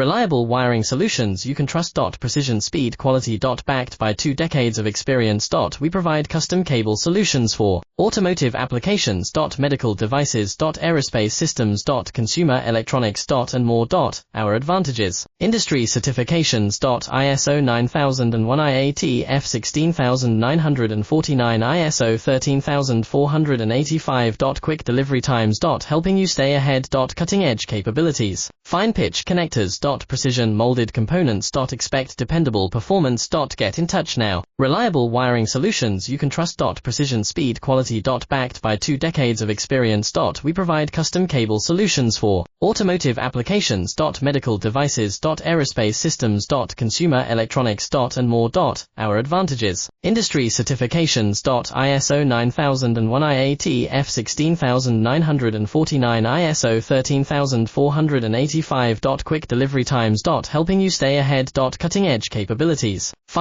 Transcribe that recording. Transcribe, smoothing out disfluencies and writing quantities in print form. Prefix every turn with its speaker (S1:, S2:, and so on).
S1: Reliable wiring solutions you can trust. Precision, speed, quality. Backed by 2 decades of experience. We provide custom cable solutions for automotive applications. Medical devices. Aerospace systems. Consumer electronics. And more. Our advantages: industry certifications. ISO 9001 IAT F16949 ISO 13485. Quick delivery times. Helping you stay ahead. Cutting edge capabilities: fine pitch connectors. Precision molded components. Expect dependable performance. Get in touch now. Reliable wiring solutions you can trust. Precision, speed, quality. Backed by 2 decades of experience. We provide custom cable solutions for automotive applications. Medical devices. Aerospace systems. Consumer electronics. And more. Our advantages: industry certifications. ISO 9001 IAT F16949 ISO 13485. Quick delivery times. Helping you stay ahead. Cutting edge capabilities: fine